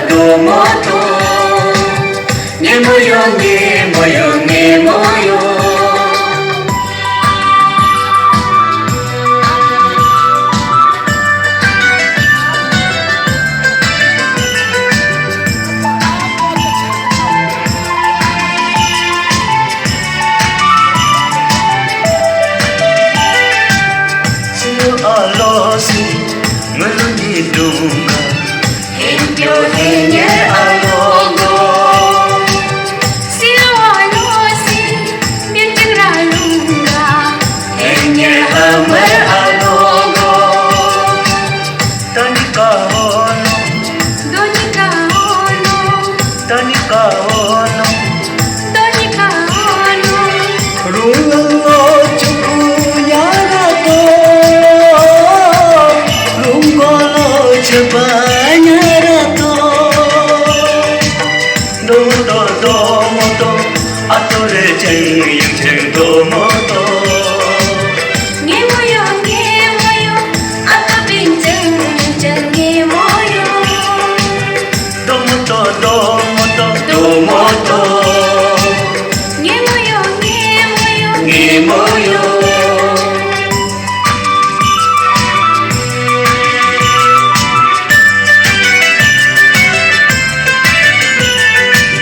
domoto Ngemoyo ngemoyo ngemoyo Alosi melodi dunga Henyo henye alongo Sio alosi binting ralunga Henye hamar alongo Tanika ono Donika ono Tanika ono Donika ono Rungo chuku nyara to Rungo cheba nyara to Do do do mo to atore cheng